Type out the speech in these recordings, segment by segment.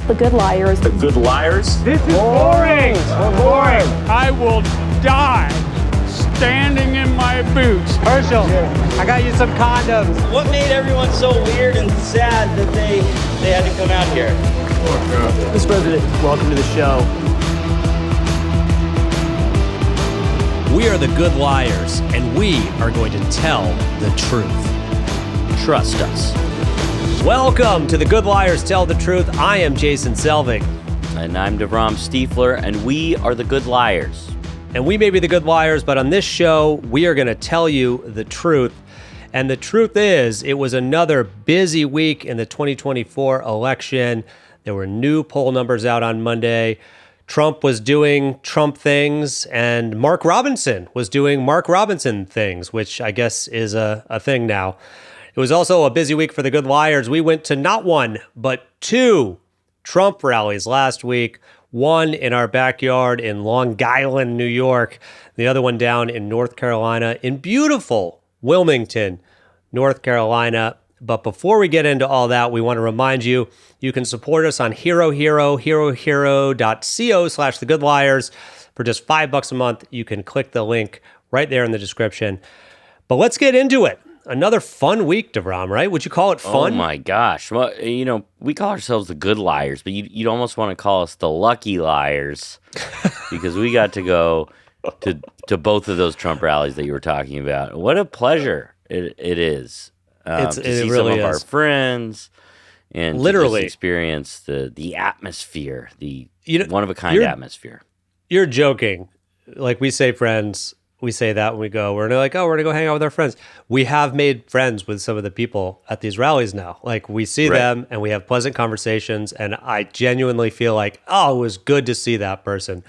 The Good Liars. The Good Liars. This is boring. We're boring. I will die standing in my boots. Herschel, I got you some condoms. What made everyone so weird and sad that they had to come out here? Mr. President, welcome to the show. We are the Good Liars, and we are going to tell the truth. Trust us. Welcome to the Good Liars Tell the Truth. I am Jason Selvig. And I'm DeVrom Stiefler, and we are the Good Liars. And we may be the Good Liars, but on this show, we are going to tell you the truth. And the truth is, it was another busy week in the 2024 election. There were new poll numbers out on Monday. Trump was doing Trump things, and Mark Robinson was doing Mark Robinson things, which I guess is a thing now. It was also a busy week for the Good Liars. We went to not one, but two Trump rallies last week. One in our backyard in Long Island, New York. The other one down in North Carolina, in beautiful Wilmington, North Carolina. But before we get into all that, we want to remind you, you can support us on herohero.co/thegoodliars. For just $5 a month, you can click the link right there in the description. But let's get into it. Another fun week, DeVrom, right? Would you call it fun? Oh, my gosh. Well, you know, we call ourselves the Good Liars, but you'd almost want to call us the Lucky Liars because we got to go to both of those Trump rallies that you were talking about. What a pleasure it is to see really some of our is. friends and literally to just experience the atmosphere, the one-of-a-kind atmosphere. You're joking. Like we say friends, we say that when we go, we're like, oh, we're going to go hang out with our friends. We have made friends with some of the people at these rallies now. Like we see them and we have pleasant conversations. And I genuinely feel like, oh, it was good to see that person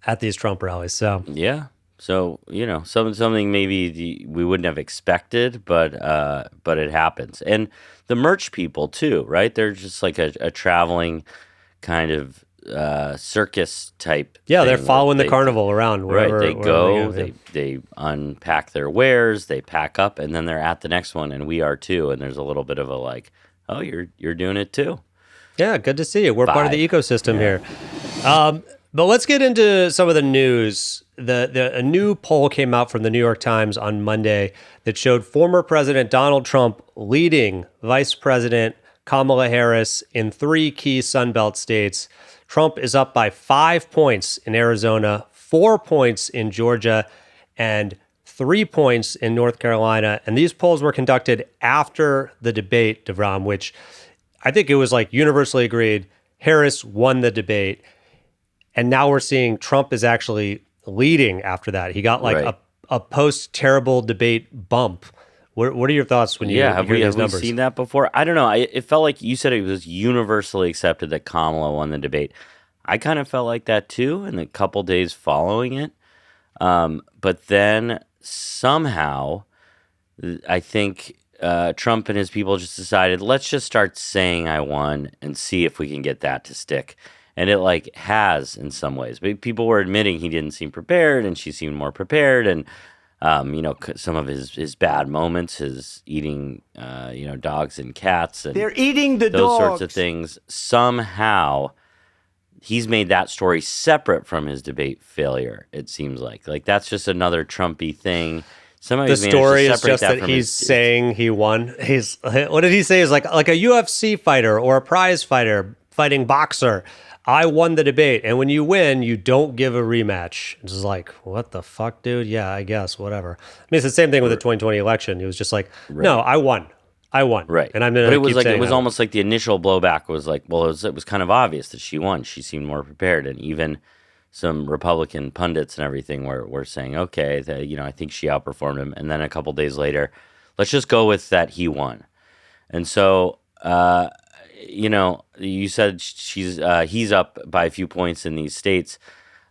at these Trump rallies. So yeah. So, you know, something maybe we wouldn't have expected, but it happens. And the merch people too, right? They're just like a traveling kind of circus type. Yeah, they're following the carnival around wherever. Right, they go, they unpack their wares, they pack up, and then they're at the next one, and we are too. And there's a little bit of a like, oh, you're doing it too. Yeah, good to see you. We're part of the ecosystem here. But let's get into some of the news. A new poll came out from the New York Times on Monday that showed former President Donald Trump leading Vice President Kamala Harris in 3 key Sunbelt states. Trump is up by 5 points in Arizona, 4 points in Georgia, and 3 points in North Carolina. And these polls were conducted after the debate, DeVrom, which I think it was like universally agreed. Harris won the debate. And now we're seeing Trump is actually leading after that. He got like a post-terrible debate bump. What are your thoughts when you hear these numbers? Have we seen that before? I don't know. It felt like you said it was universally accepted that Kamala won the debate. I kind of felt like that too in the couple days following it. But then somehow, I think Trump and his people just decided, let's just start saying I won and see if we can get that to stick. And it like has in some ways. But people were admitting he didn't seem prepared and she seemed more prepared. And some of his bad moments, his eating, dogs and cats, and they're eating the those dogs. Sorts of things. Somehow, he's made that story separate from his debate failure. It seems like that's just another Trumpy thing. The story is just that he's saying he won. What did he say? Is like a UFC fighter or a prize fighter fighting boxer. I won the debate, and when you win, you don't give a rematch. It's just like, what the fuck, dude? Yeah, I guess, whatever. I mean, it's the same thing with the 2020 election. He was just like, no, I won. Right. And I'm going to keep saying it was almost like the initial blowback was like, well, it was kind of obvious that she won. She seemed more prepared, and even some Republican pundits and everything were saying, okay, I think she outperformed him. And then a couple days later, let's just go with that he won. And so, you said he's up by a few points in these states.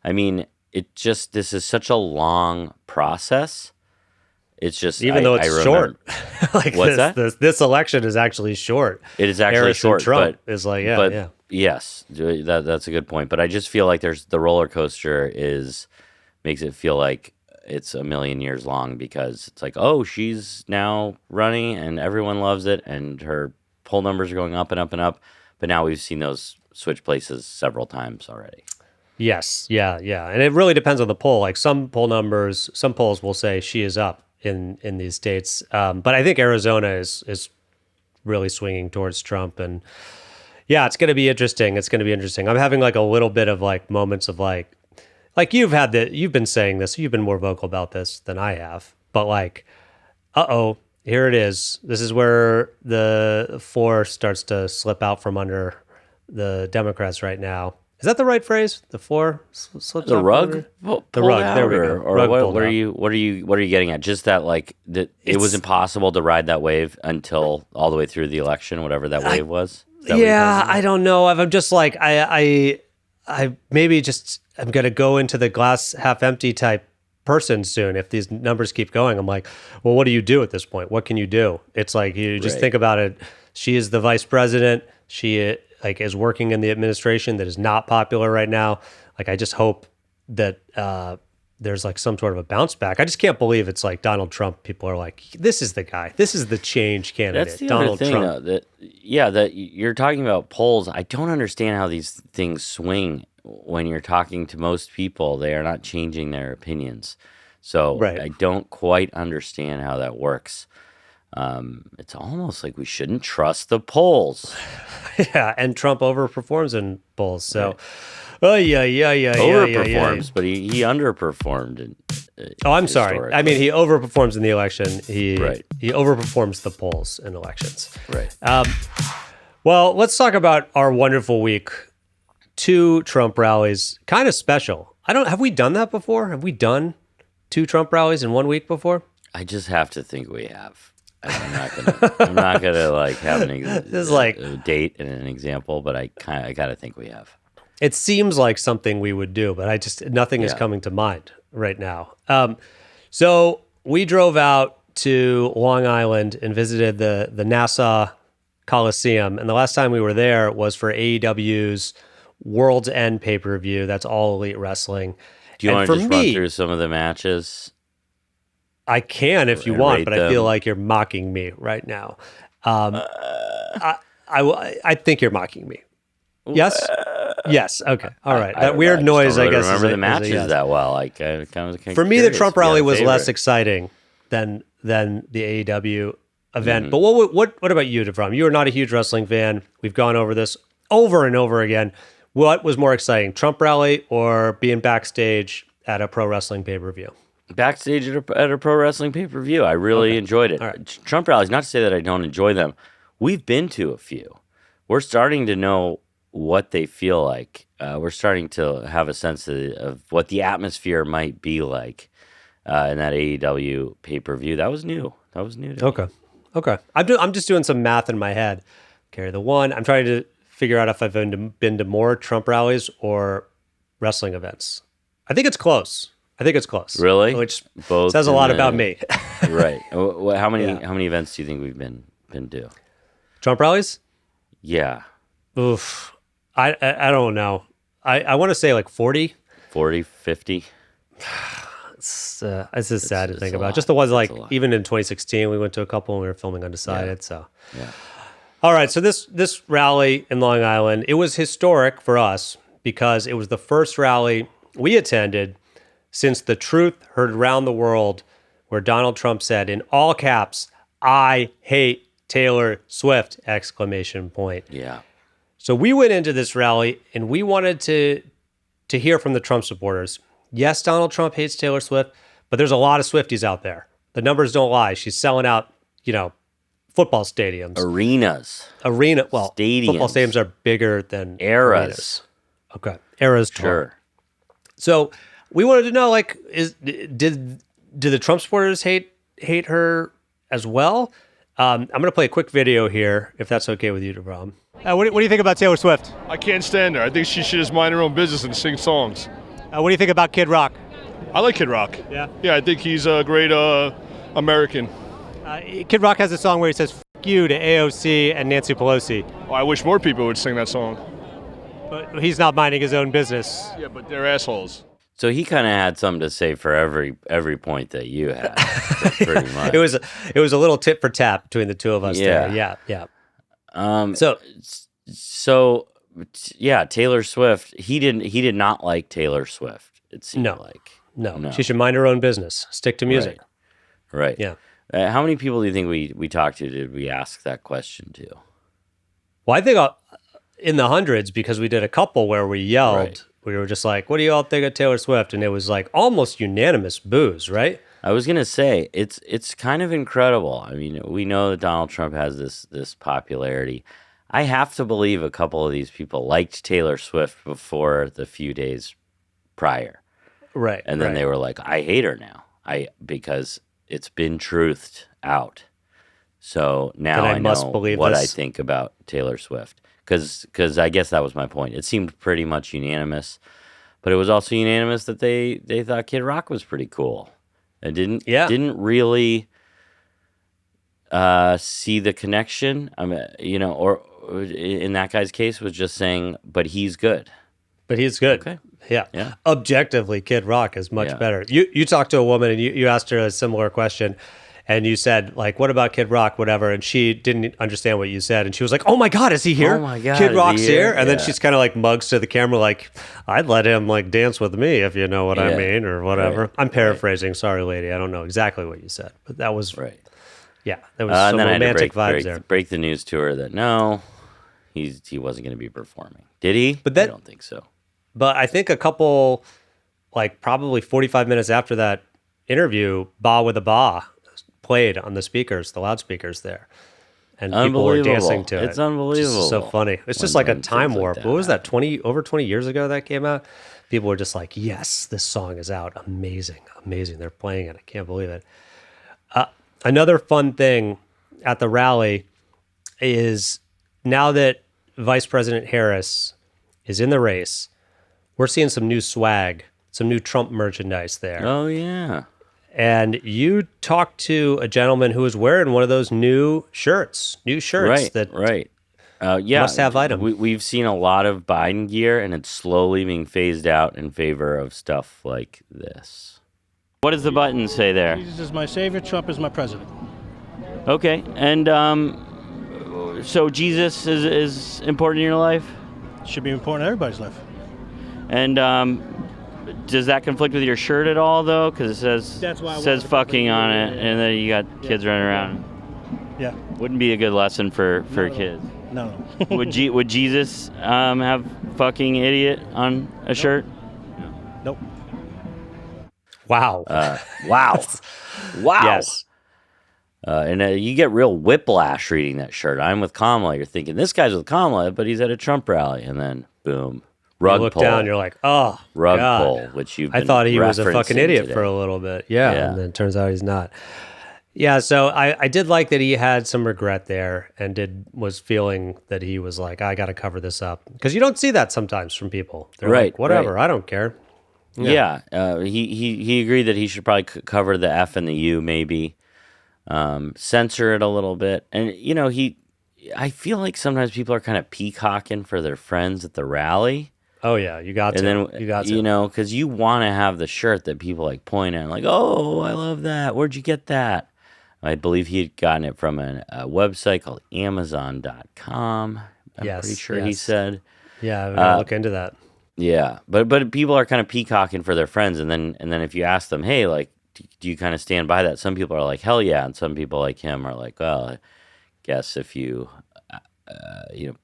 I mean, this is such a long process. It's just even though it's short. Like what's that? This election is actually short. It is actually Harris short. And Trump is like, yeah. Yes, that's a good point. But I just feel like the roller coaster makes it feel like it's a million years long because it's like, oh, she's now running and everyone loves it and her poll numbers are going up and up and up. But now we've seen those switched places several times already. Yes, yeah, and it really depends on the poll. Like some polls will say she is up in these states, but I think Arizona is really swinging towards Trump, and yeah, it's going to be interesting. I'm having like a little bit of like moments of like you've been saying this, you've been more vocal about this than I have, but like, here it is. This is where the floor starts to slip out from under the Democrats right now. Is that the right phrase? The floor slips The out rug, the rug. There we go. or Rug what pulled are out. you? What are you getting at? Just that, like that it was impossible to ride that wave until all the way through the election, whatever that wave was. Is that what you're Yeah, talking about? I don't know. I'm just like I maybe just I'm gonna go into the glass half empty type person soon. If these numbers keep going, I'm like, well, what do you do at this point? What can you do? It's like you just Right. think about it. She is the vice president. She is working in the administration that is not popular right now. Like I just hope that there's like some sort of a bounce back. I just can't believe it's like Donald Trump. People are like, this is the guy. This is the change candidate. That's the Donald other thing, Trump. though, that you're talking about polls. I don't understand how these things swing when you're talking to most people. They are not changing their opinions. So Right. I don't quite understand how that works. It's almost like we shouldn't trust the polls. Yeah, and Trump overperforms in polls. So, yeah. Overperforms, but he underperformed. Oh, I'm sorry. I mean, he overperforms in the election. He overperforms the polls in elections. Right. Well, let's talk about our wonderful week. 2 Trump rallies, kind of special. Have we done that before? Have we done 2 Trump rallies in 1 week before? I just have to think we have. I'm not gonna like have a date and an example, but I gotta think we have. It seems like something we would do, but nothing is coming to mind right now. So we drove out to Long Island and visited the Nassau Coliseum, and the last time we were there was for AEW's World's End pay-per-view. That's All Elite Wrestling. Do you want for to just me, run through some of the matches? I can if you And want, rate but I feel them? like you're mocking me right now. I think you're mocking me. Yes? Yes. Okay. All right. That weird just noise, don't I really guess. remember is the a matches yes. that well. Like, I kind of For me, the Trump rally was less favorite. exciting than the AEW event. Mm-hmm. But what about you, DeVrom? You are not a huge wrestling fan. We've gone over this over and over again. What was more exciting, Trump rally or being backstage at a pro wrestling pay-per-view? Backstage at a pro wrestling pay-per-view. I really enjoyed it. All right. Trump rallies, not to say that I don't enjoy them. We've been to a few. We're starting to know what they feel like. We're starting to have a sense of what the atmosphere might be like in that AEW pay-per-view. That was new. To me. Okay. I'm just doing some math in my head. Carry the one. I'm trying to figure out if I've been to more Trump rallies or wrestling events. I think it's close. Really? Which Both says a in lot the- about me. Right. How many Yeah. how many events do you think we've been to? Trump rallies? Yeah. Oof. I don't know. I want to say like 40. 40, 50? It's just sad to it's think a about. lot. Just the ones It's like a lot. even in 2016, we went to a couple and we were filming Undecided. So, Yeah. all right. So this rally in Long Island, it was historic for us because it was the first rally we attended since the truth heard around the world, where Donald Trump said in all caps, "I hate Taylor Swift!" exclamation point. Yeah. So we went into this rally and we wanted to hear from the Trump supporters. Yes, Donald Trump hates Taylor Swift, but there's a lot of Swifties out there. The numbers don't lie. She's selling out, football stadiums, Arenas. football stadiums are bigger than Eras. arenas. Okay, eras. Sure. So we wanted to know, like, did the Trump supporters hate her as well? I'm going to play a quick video here, if that's okay with you, DeVrom. What do you think about Taylor Swift? I can't stand her. I think she should just mind her own business and sing songs. What do you think about Kid Rock? I like Kid Rock. Yeah. Yeah, I think he's a great American. Kid Rock has a song where he says "F you" to AOC and Nancy Pelosi, Oh, I wish more people would sing that song. but he's not minding his own business. Yeah, but they're assholes. So he kind of had something to say for every point that you had, pretty much. It was a little tit for tat between the two of us Yeah. there. Yeah. Um, So so yeah, Taylor Swift. He did not like Taylor Swift. It seemed like no. She should mind her own business. Stick to music. Right. Yeah. How many people do you think we talked to? Did we ask that question to? Well, I think in the hundreds, because we did a couple where we yelled. Right. We were just like, "What do you all think of Taylor Swift?" And it was like almost unanimous boos, right? I was gonna say it's kind of incredible. I mean, we know that Donald Trump has this popularity. I have to believe a couple of these people liked Taylor Swift before the few days prior, Right. and then they were like, "I hate her now." Because it's been truthed out. So now I must know believe what I this. think about Taylor Swift. Because I guess that was my point. It seemed pretty much unanimous, but it was also unanimous that they thought Kid Rock was pretty cool. And didn't really see the connection. I mean, or in that guy's case was just saying, but he's good. But he's good. Okay. Yeah. Objectively, Kid Rock is much better. You talked to a woman and you asked her a similar question. And you said, like, what about Kid Rock, whatever? And she didn't understand what you said. And she was like, oh, my God, is he here? Oh, my God, Kid is Rock's he here? here? And then she's kind of like mugs to the camera like, I'd let him, like, dance with me, if you know what I mean, or whatever. Right. I'm paraphrasing. Sorry, lady. I don't know exactly what you said. But that was, Right. Yeah, there was some and then romantic I had to vibes there. break the news to her that, no, he wasn't going to be performing. Did he? But I don't think so. But I think a couple, like, probably 45 minutes after that interview, Ba with a Ba played on the speakers, the loudspeakers there. And people were dancing to it. It's unbelievable. It's so funny. It's just like a time warp. What was that, over 20 years ago that came out? People were just like, yes, this song is out. Amazing. They're playing it. I can't believe it. Another fun thing at the rally is now that Vice President Harris is in the race, we're seeing some new swag, some new Trump merchandise there. Oh, yeah. And you talked to a gentleman who was wearing one of those new shirts Right. must-have item. We've seen a lot of Biden gear, and it's slowly being phased out in favor of stuff like this. What does the button say there? Jesus is my savior. Trump is my president. Okay, and so Jesus is important in your life? Should be important in everybody's life. And does that conflict with your shirt at all, though? Because it says fucking on it, and then you got kids running around. Yeah. Wouldn't be a good lesson for kids. No. Would Jesus have fucking idiot on a shirt? Nope. Wow. Wow. Yes. And you get real whiplash reading that shirt. I'm with Kamala. You're thinking, this guy's with Kamala, but he's at a Trump rally. And then, boom. Rug you look pull. down, you're like, oh, Rug God. pull, which you've been I thought he was a fucking referencing idiot today. for a little bit. Yeah. And then it turns out he's not. Yeah, so I did like that he had some regret there and was feeling that he was like, I got to cover this up. Because you don't see that sometimes from people. They're Right, like, whatever, right. I don't care. Yeah. He agreed that he should probably cover the F and the U maybe, censor it a little bit. And, I feel like sometimes people are kind of peacocking for their friends at the rally. Oh, yeah, you got to. And then, because you want to have the shirt that people like point at, like, oh, I love that. Where'd you get that? I believe he had gotten it from a website called Amazon.com. I'm pretty sure he said. Yeah, I'm going to look into that. Yeah, but people are kind of peacocking for their friends, and then if you ask them, hey, like, do you kind of stand by that? Some people are like, hell yeah, and some people like him are like, well, I guess if you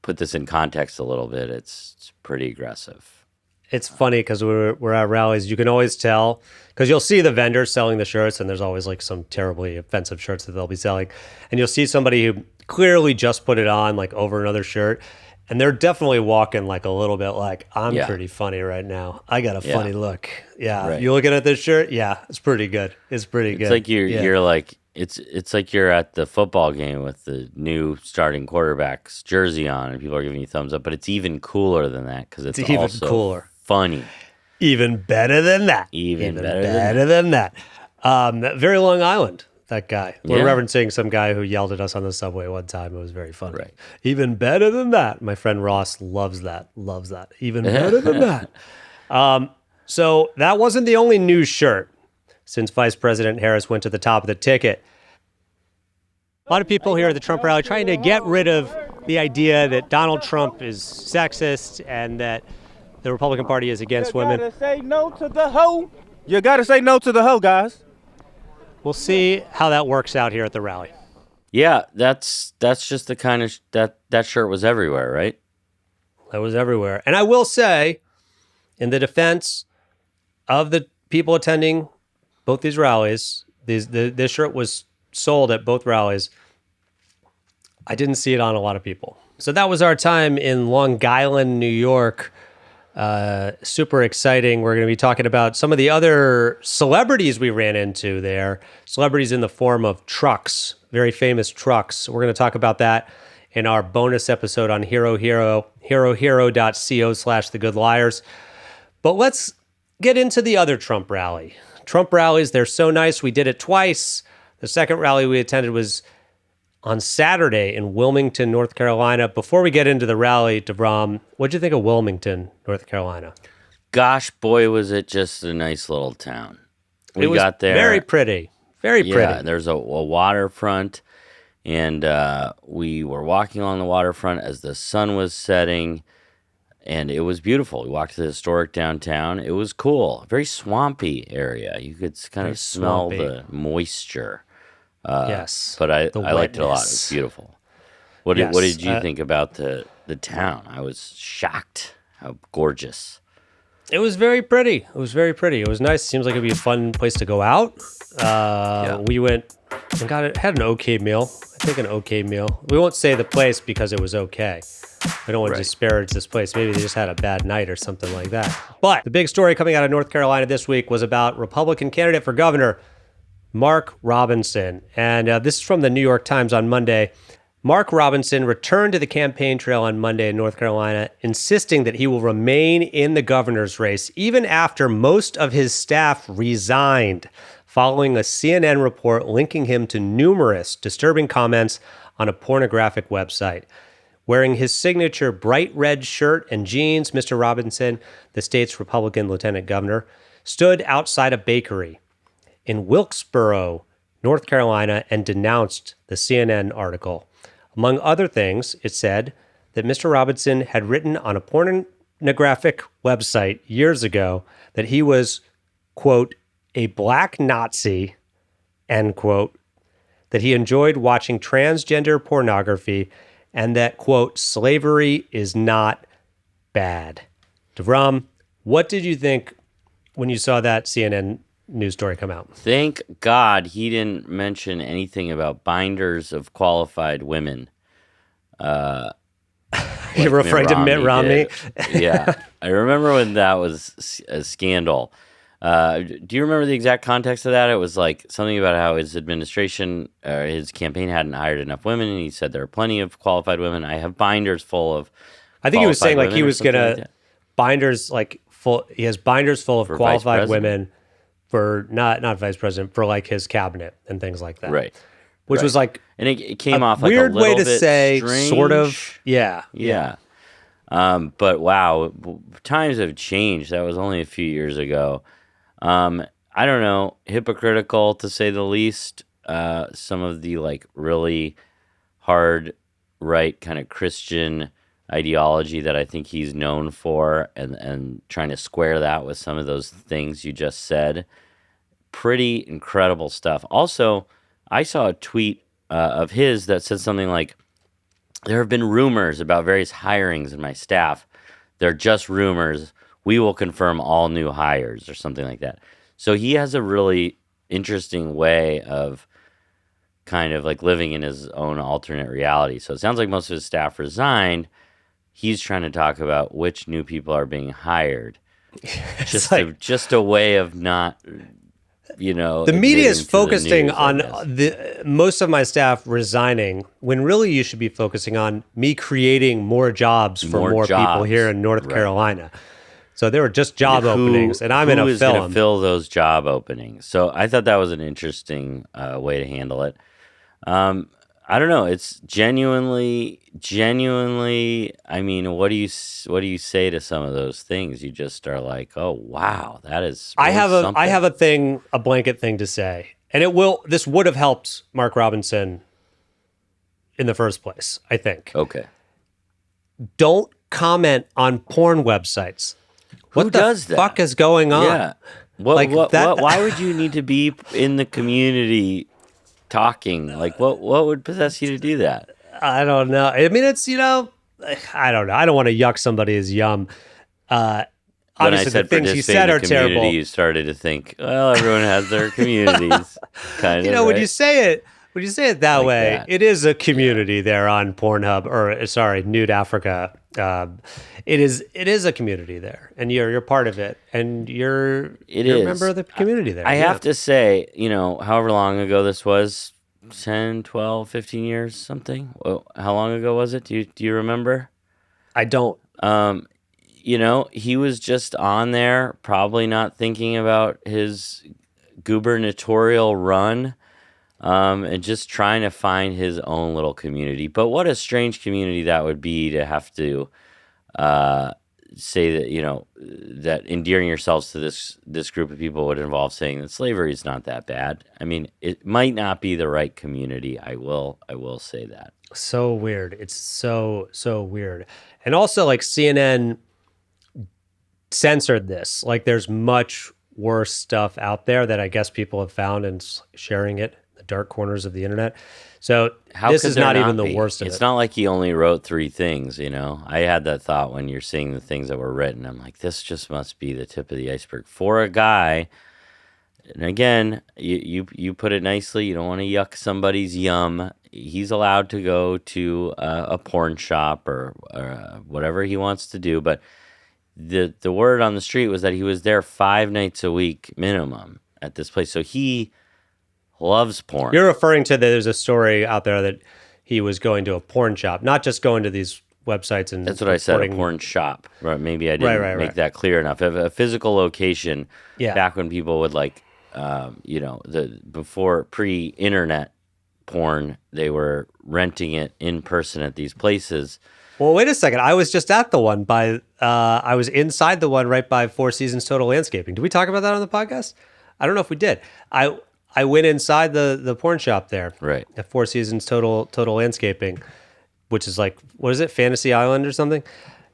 put this in context a little bit, it's pretty aggressive. It's funny because we're at rallies. You can always tell because you'll see the vendors selling the shirts, and there's always like some terribly offensive shirts that they'll be selling, and you'll see somebody who clearly just put it on like over another shirt. And they're definitely walking like a little bit like, I'm pretty funny right now. I got a funny look. Yeah. Right. You looking at this shirt? Yeah. It's pretty good. It's good. It's like you're like, it's like you're at the football game with the new starting quarterback's jersey on and people are giving you thumbs up, but it's even cooler than that because it's even also cooler. Funny. Even better than that. Even better than that. Very Long Island. That guy. We're Yeah. referencing some guy who yelled at us on the subway one time. It was very funny. Right. Even better than that. My friend Ross loves that. Even better than that. So that wasn't the only new shirt since Vice President Harris went to the top of the ticket. A lot of people here at the Trump rally trying to get rid of the idea that Donald Trump is sexist and that the Republican Party is against women. You gotta say no to the hoe. You gotta say no to the hoe, guys. We'll see how that works out here at the rally. Yeah, that's just the kind of that shirt was everywhere, right? That was everywhere. And I will say, in the defense of the people attending both these rallies, this shirt was sold at both rallies. I didn't see it on a lot of people. So that was our time in Long Island, New York. Super exciting. We're going to be talking about some of the other celebrities we ran into there. Celebrities in the form of trucks, very famous trucks. We're going to talk about that in our bonus episode on herohero.co/thegoodliars. But let's get into the other Trump rally. Trump rallies, they're so nice. We did it twice. The second rally we attended was on Saturday in Wilmington, North Carolina. Before we get into the rally, DeVrom, what'd you think of Wilmington, North Carolina? Gosh, boy, was it just a nice little town. We got there. Very pretty. Very pretty. Yeah, there's a waterfront, and we were walking along the waterfront as the sun was setting, and it was beautiful. We walked to the historic downtown. It was cool. Very swampy area. You could kind of smell the moisture. Yes. But I liked it a lot. It was beautiful. What did you think about the town? I was shocked how gorgeous. It was very pretty. It was very pretty. It was nice. Seems like it'd be a fun place to go out. We went and had an okay meal. I think an okay meal. We won't say the place because it was okay. I don't want to disparage this place. Maybe they just had a bad night or something like that. But the big story coming out of North Carolina this week was about Republican candidate for governor, Mark Robinson. And this is from the New York Times on Monday. Mark Robinson returned to the campaign trail on Monday in North Carolina, insisting that he will remain in the governor's race even after most of his staff resigned, following a CNN report linking him to numerous disturbing comments on a pornographic website. Wearing his signature bright red shirt and jeans, Mr. Robinson, the state's Republican lieutenant governor, stood outside a bakery in Wilkesboro, North Carolina, and denounced the CNN article. Among other things, it said that Mr. Robinson had written on a pornographic website years ago that he was, quote, a black Nazi, end quote, that he enjoyed watching transgender pornography, and that, quote, slavery is not bad. DeVrom, what did you think when you saw that CNN news story come out? Thank God he didn't mention anything about binders of qualified women. You're referring to Mitt Romney? Yeah. I remember when that was a scandal. Do you remember the exact context of that? It was like something about how his administration, his campaign hadn't hired enough women, and he said there are plenty of qualified women. I have binders full of I think he was saying like he was going to binders like full. He has binders full of qualified women for not vice president, for like his cabinet and things like that. Right. Which was like, and it came off like weird a little way to bit say, strange. sort of. Yeah. But wow, times have changed. That was only a few years ago. I don't know, hypocritical to say the least. Some of the like really hard right kind of Christian ideology that I think he's known for, and trying to square that with some of those things you just said. Pretty incredible stuff. Also, I saw a tweet of his that said something like, there have been rumors about various hirings in my staff. They're just rumors. We will confirm all new hires, or something like that. So he has a really interesting way of kind of like living in his own alternate reality. So it sounds like most of his staff resigned. He's trying to talk about which new people are being hired. Just a way of not, the media is focusing on most of my staff resigning, when really you should be focusing on me creating more jobs for more people here in North Carolina. So there were just job openings, and I'm in a film. Who is going to fill those job openings? So I thought that was an interesting way to handle it. I don't know. It's genuinely. I mean, what do you say to some of those things? You just are like, oh wow, that is. Really I have a blanket thing to say, and this would have helped Mark Robinson in the first place, I think. Okay. don't comment on porn websites. What does the that? fuck is going on? Yeah. Why would you need to be in the community talking? Like, what would possess you to do that? I don't know. I mean, it's, I don't know. I don't want to yuck somebody's yum. When I Obviously, said the things he participate said in are the community, terrible. you started to think, well, everyone has their communities. Kind of. When right? you say it that Like way, that. it is a community there on Pornhub, or sorry, Nude Africa. It is a community there, and you're part of it, and you're a member of the community there. I have to say, however long ago this was, 10, 12, 15 years, something. Well, how long ago was it? Do you remember? I don't. He was just on there, probably not thinking about his gubernatorial run, and just trying to find his own little community. But what a strange community that would be to have to say that, that endearing yourselves to this group of people would involve saying that slavery is not that bad. I mean, it might not be the right community. I will say that. So weird. It's so weird. And also, like, CNN censored this. Like, there's much worse stuff out there that I guess people have found and sharing it, the dark corners of the internet. So this is not even the worst of it. It's not like he only wrote 3 things, I had that thought when you're seeing the things that were written. I'm like, this just must be the tip of the iceberg for a guy. And again, you put it nicely. You don't want to yuck somebody's yum. He's allowed to go to a porn shop or whatever he wants to do. But the word on the street was that he was there 5 nights a week minimum at this place. So he loves porn. You're referring to there's a story out there that he was going to a porn shop, not just going to these websites and that's what I said, a porn shop. Right? Maybe I didn't make that clear enough. A physical location. Yeah. Back when people would before pre-internet porn, they were renting it in person at these places. Well, wait a second. I was just at the one I was inside the one right by Four Seasons Total Landscaping. Did we talk about that on the podcast? I don't know if we did. I went inside the porn shop there. Right. At Four Seasons Total Landscaping, which is like, what is it? Fantasy Island or something?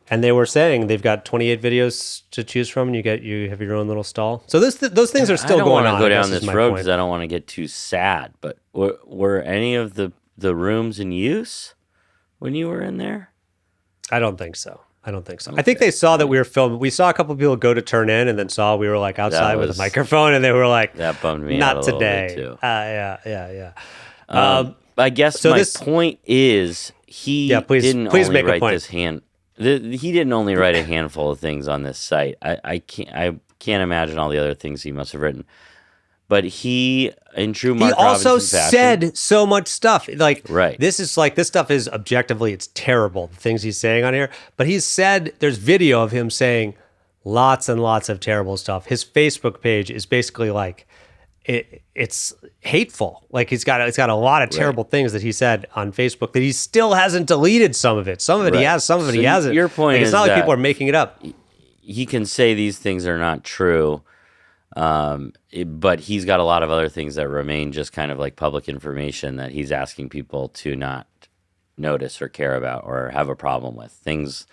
And they were saying they've got 28 videos to choose from, and you have your own little stall. So those things are still going on. I don't want to go down this road because I don't want to get too sad. But were any of the rooms in use when you were in there? I don't think so. Okay. I think they saw that we were filming. We saw a couple of people go to turn in, and then saw we were like outside with a microphone, and they were like, "That bummed me out a little today." Bit too. Yeah. I guess my point is he didn't only write this he didn't only write a handful of things on this site. I can't imagine all the other things he must have written. But he, in true Mark Robinson Robinson fashion, said so much stuff. Like, right. This stuff is objectively, it's terrible, the things he's saying on here. But he's said, there's video of him saying lots and lots of terrible stuff. His Facebook page is basically like, it's hateful. Like, it's got a lot of terrible things that he said on Facebook that he still hasn't deleted some of it. Some of it he has, some of it he hasn't. Your point is it's not like people are making it up. He can say these things are not true. But he's got a lot of other things that remain just kind of like public information that he's asking people to not notice or care about or have a problem with. Things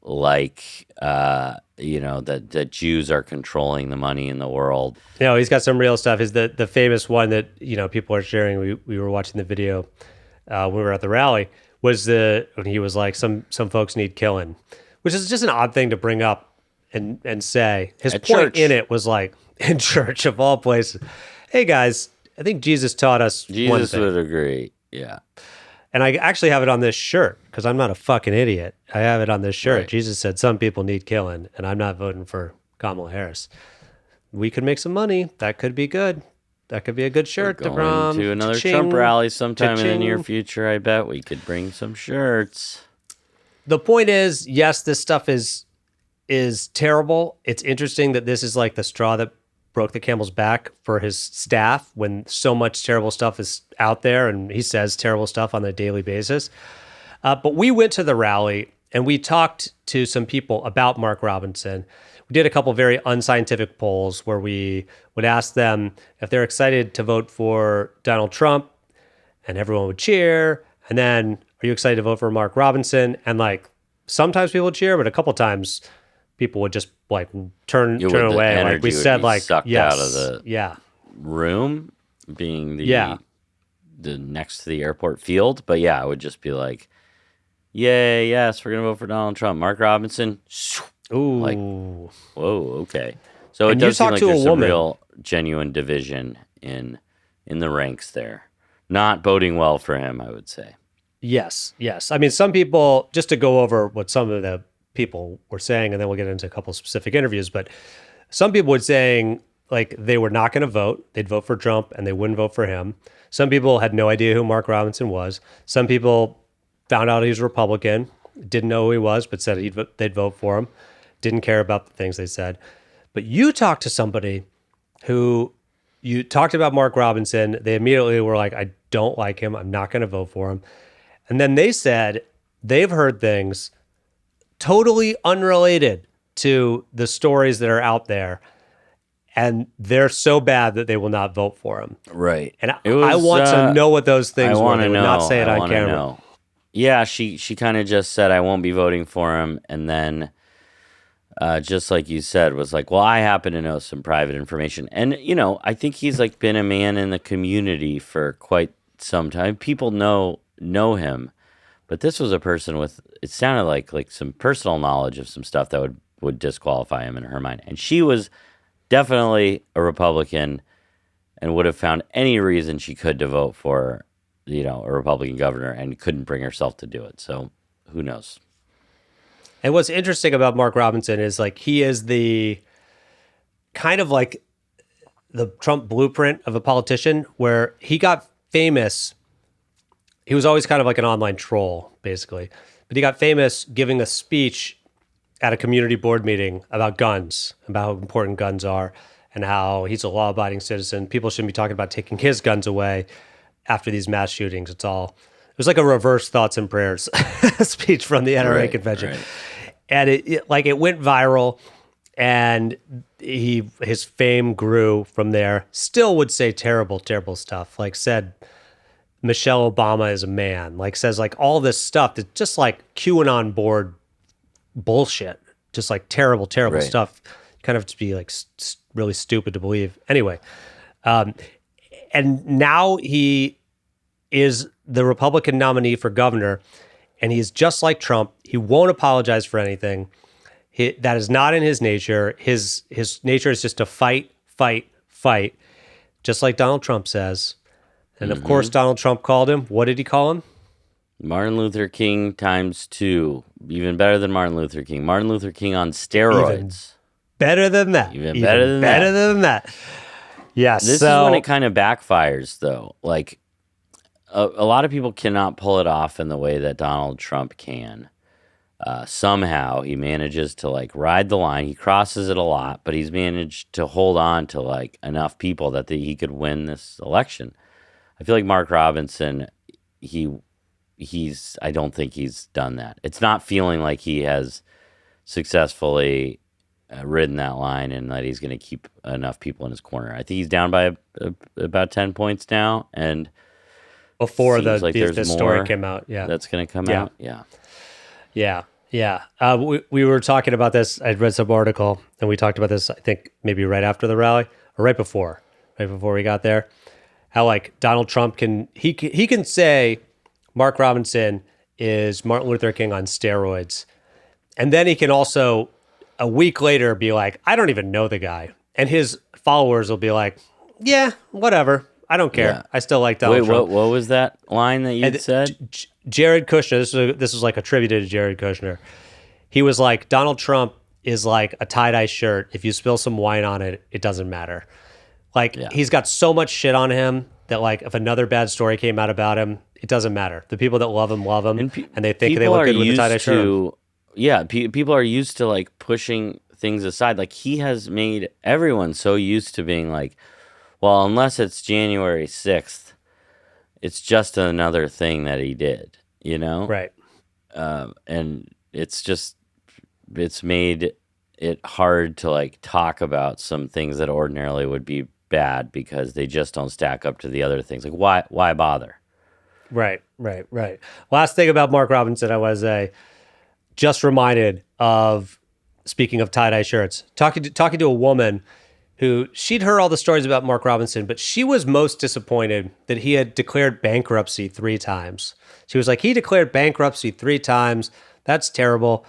like, that Jews are controlling the money in the world. He's got some real stuff. Is the famous one that, people are sharing. We were watching the video when we were at the rally, was when he was like, some folks need killing, which is just an odd thing to bring up and say. His At point church. in it was like, in church of all places, hey guys, I think Jesus taught us one Jesus thing. would agree. Yeah. And I actually have it on this shirt because I'm not a fucking idiot. I have it on this shirt. Right. Jesus said some people need killing, and I'm not voting for Kamala Harris. We could make some money. That could be good. That could be a good shirt We're going to another Trump rally sometime in the near future. I bet we could bring some shirts. The point is, yes, this stuff is terrible. It's interesting that this is like the straw that broke the camel's back for his staff when so much terrible stuff is out there, and he says terrible stuff on a daily basis. But we went to the rally and we talked to some people about Mark Robinson. We did a couple very unscientific polls where we would ask them if they're excited to vote for Donald Trump, and everyone would cheer. And then Are you excited to vote for Mark Robinson? And like sometimes people would cheer, but a couple times people would just like turn The away. Like energy we would said, be like sucked yes, out of the room, being the next to the airport field. But yeah, it would just be like, yay, yes, we're gonna vote for Donald Trump. Mark Robinson. Ooh, like, whoa, okay. So And it you does seem talk like to a there's some woman. real genuine division in the ranks there. Not boding well for him, I would say. yes. I mean, some people, just to go over what some of the people were saying, and then we'll get into a couple specific interviews, but some people were saying like they were not going to vote. They'd vote for Trump and they wouldn't vote for him. Some people had no idea who Mark Robinson was. Some people found out he was a Republican, didn't know who he was, but said they'd vote for him. Didn't care about the things they said. But you talked to somebody who you talked about Mark Robinson. They immediately were like, I don't like him. I'm not going to vote for him. And then they said they've heard things totally unrelated to the stories that are out there. And they're so bad that they will not vote for him. Right. And It was, I want to know what those things I were. want They to would know. not say it I on wanna camera. know. Yeah, she kind of just said, I won't be voting for him. And then, just like you said, was like, well, I happen to know some private information. And, I think he's like been a man in the community for quite some time. People know him. But this was a person with, it sounded like some personal knowledge of some stuff that would disqualify him in her mind. And she was definitely a Republican and would have found any reason she could to vote for, a Republican governor and couldn't bring herself to do it. So who knows? And what's interesting about Mark Robinson is like he is the kind of like the Trump blueprint of a politician where he got famous. He was always kind of like an online troll, basically. But he got famous giving a speech at a community board meeting about guns, about how important guns are, and how he's a law-abiding citizen. People shouldn't be talking about taking his guns away after these mass shootings. It was like a reverse thoughts and prayers speech from the NRA convention. Right. And it went viral, and his fame grew from there. Still would say terrible, terrible stuff. Like said Michelle Obama is a man. Like says like all this stuff that's just like QAnon board bullshit. Just like terrible, terrible stuff. Kind of to be like really stupid to believe. Anyway, and now he is the Republican nominee for governor, and he's just like Trump. He won't apologize for anything. That is not in his nature. His nature is just to fight, just like Donald Trump says. And of course, Donald Trump called him. What did he call him? Martin Luther King ×2. Even better than Martin Luther King. Martin Luther King on steroids. Better than that. Even better than that. Yes. This is when it kind of backfires, though. Like, a lot of people cannot pull it off in the way that Donald Trump can. Somehow he manages to like ride the line. He crosses it a lot, but he's managed to hold on to like enough people that he could win this election. I feel like Mark Robinson, I don't think he's done that. It's not feeling like he has successfully ridden that line and that he's going to keep enough people in his corner. I think he's down by about 10 points now, and before the story more came out, that's going to come out. Yeah. We were talking about this. I'd read some article, and we talked about this, I think, maybe right after the rally, or right before we got there. How, like, Donald Trump can say Mark Robinson is Martin Luther King on steroids. And then he can also, a week later, be like, I don't even know the guy. And his followers will be like, yeah, whatever. I don't care. Yeah. I still like Donald Trump. What was that line that you said? Jared Kushner, this was like attributed to Jared Kushner. He was like, Donald Trump is like a tie-dye shirt. If you spill some wine on it, it doesn't matter. Like, he's got so much shit on him that, like, if another bad story came out about him, it doesn't matter. The people that love him, and they think they look good with the tie-dye shirt. Yeah, people are used to, like, pushing things aside. Like, he has made everyone so used to being like, well, unless it's January 6th, it's just another thing that he did, you know? Right. And it's made it hard to, like, talk about some things that ordinarily would be bad because they just don't stack up to the other things. Like, why bother? Right. Last thing about Mark Robinson, I want to say, just reminded of, speaking of tie-dye shirts, talking to a woman who, she'd heard all the stories about Mark Robinson, but she was most disappointed that he had declared bankruptcy 3 times. She was like, he declared bankruptcy 3 times. That's terrible.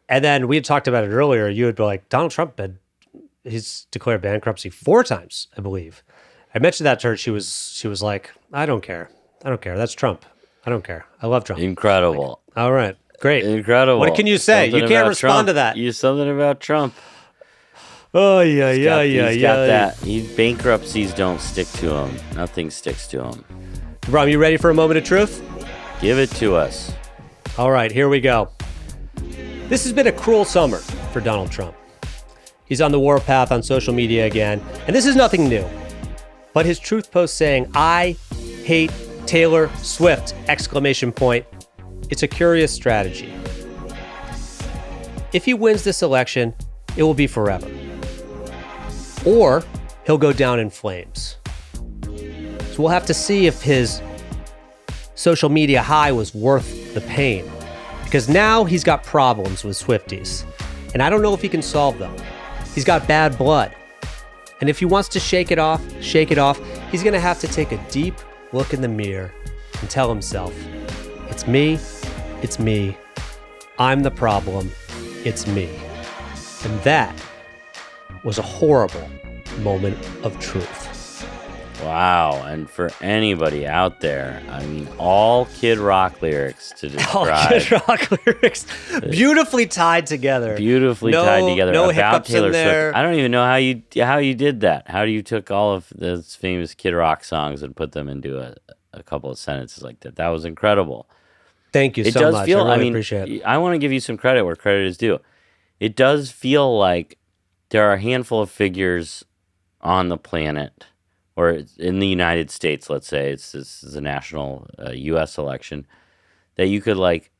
And then we had talked about it earlier. You would be like, Donald Trump he's declared bankruptcy 4 times, I believe. I mentioned that to her. She was like, I don't care. That's Trump. I don't care. I love Trump. Incredible. Like, all right. Great. Incredible. What can you say? Something You can't about respond Trump. to that. Something about Trump. Oh, He's got that. Bankruptcies don't stick to him. Nothing sticks to him. Rom, you ready for a moment of truth? Give it to us. All right, here we go. This has been a cruel summer for Donald Trump. He's on the warpath on social media again, and this is nothing new. But his truth post saying, I hate Taylor Swift, ! It's a curious strategy. If he wins this election, it will be forever. Or he'll go down in flames. So we'll have to see if his social media high was worth the pain. Because now he's got problems with Swifties. And I don't know if he can solve them. He's got bad blood. And if he wants to shake it off, he's going to have to take a deep look in the mirror and tell himself, it's me, I'm the problem, it's me. And that was a horrible moment of truth. Wow. And for anybody out there, I mean, all Kid Rock lyrics to describe. All Kid Rock lyrics. Beautifully tied together. No about hiccups Taylor in there. Swift. I don't even know how you did that. How you took all of those famous Kid Rock songs and put them into a couple of sentences like that. That was incredible. Thank you so much. I really appreciate it. I want to give you some credit where credit is due. It does feel like there are a handful of figures on the planet, or in the United States, let's say, this is a national U.S. election, that you could like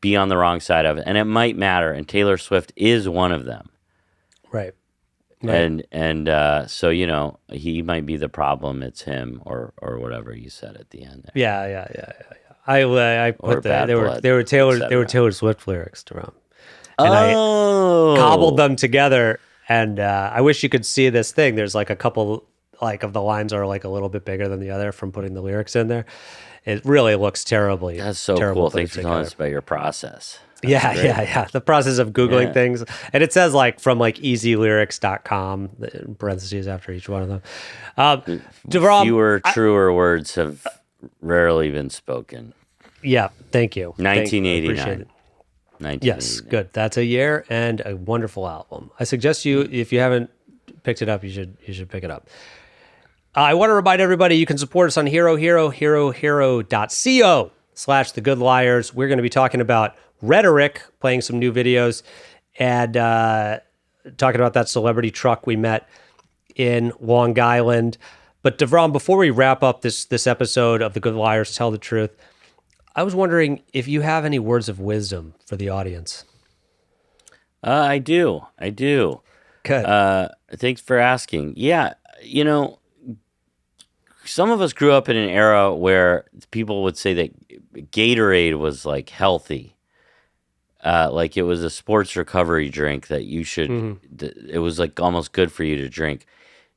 be on the wrong side of it, and it might matter, and Taylor Swift is one of them. Right. And so, you know, he might be the problem, it's him, or whatever you said at the end there. Yeah. I put that they were Taylor Swift lyrics to Rom. And I cobbled them together, and I wish you could see this thing. There's like a couple like of the lines are like a little bit bigger than the other from putting the lyrics in there. It really looks terribly. That's so cool. Thanks for telling us about your process. Yeah. The process of Googling things. And it says like from like easylyrics.com, in parentheses after each one of them. DeVrom, fewer, truer words have rarely been spoken. Yeah, thank you. 1989. Yes, good. That's a year and a wonderful album. I suggest you, if you haven't picked it up, you should pick it up. I want to remind everybody you can support us on heroheroherohero.co/The Good Liars. We're going to be talking about Rhetoric, playing some new videos, and talking about that celebrity truck we met in Long Island. But DeVrom, before we wrap up this episode of The Good Liars Tell the Truth, I was wondering if you have any words of wisdom for the audience. I do. Good. Thanks for asking. Yeah, you know, some of us grew up in an era where people would say that Gatorade was like healthy. Like it was a sports recovery drink that you should, it was like almost good for you to drink.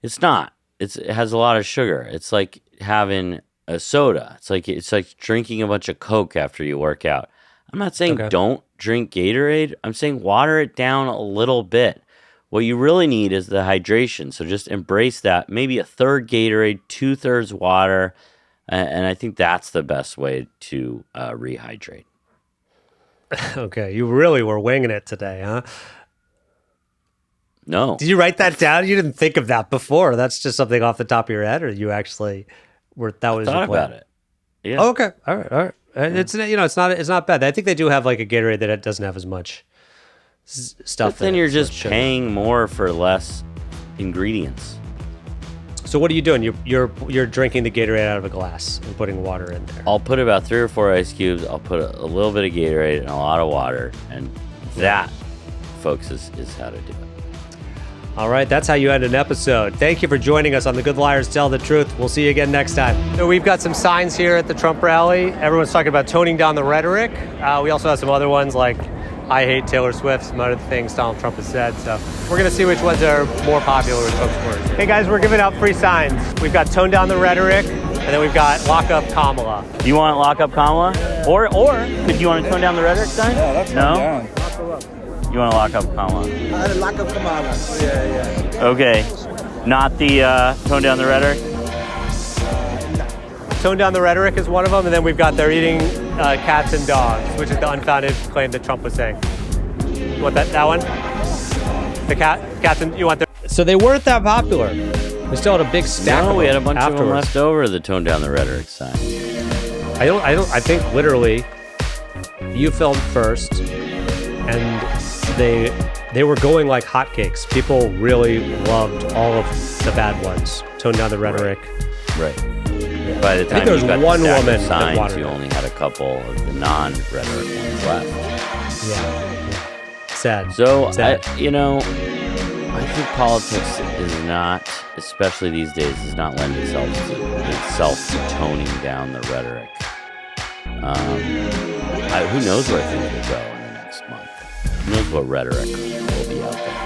It's not. It has a lot of sugar. It's like having a soda. It's like drinking a bunch of Coke after you work out. I'm not saying don't drink Gatorade. I'm saying water it down a little bit. What you really need is the hydration. So just embrace that. Maybe a third Gatorade, 2/3 water. And I think that's the best way to rehydrate. Okay. You really were winging it today, huh? No. Did you write that down? You didn't think of that before. That's just something off the top of your head, or you actually were, that was thought your plan? about it. Yeah. Okay. All right. It's not bad. I think they do have like a Gatorade that doesn't have as much stuff. But then you're just paying more for less ingredients. So what are you doing? You're drinking the Gatorade out of a glass and putting water in there. I'll put about 3 or 4 ice cubes. I'll put a little bit of Gatorade and a lot of water, and that, folks, is how to do it. All right, that's how you end an episode. Thank you for joining us on The Good Liars Tell the Truth. We'll see you again next time. So we've got some signs here at the Trump rally. Everyone's talking about toning down the rhetoric. We also have some other ones like I hate Taylor Swift, some other things Donald Trump has said. So we're going to see which ones are more popular with folks' words. Hey guys, we're giving out free signs. We've got tone down the rhetoric, and then we've got lock up Kamala. You want to lock up Kamala? Or could you want to tone down the rhetoric sign? Yeah, that's no? You want to lock up Kamala? I'd lock up Kamala. Yeah. Okay. Not the tone down the rhetoric? Tone down the rhetoric is one of them, and then we've got they're eating cats and dogs, which is the unfounded claim that Trump was saying. You want that one? The cats and you want the. So they weren't that popular. We still had a big stack. No, we had a bunch afterwards. of them left over. The tone down the rhetoric sign. I think literally, you filmed first, and they were going like hotcakes. People really loved all of the bad ones. Tone down the rhetoric. Right. By the time there was you got one the stack woman of that signs, wanted you it. only had a couple of the non-rhetoric ones left. Yeah. Sad. So, Sad. I think politics is not, especially these days, does not lend itself to toning down the rhetoric. Who knows where things will go in the next month? Who knows what rhetoric will be out there?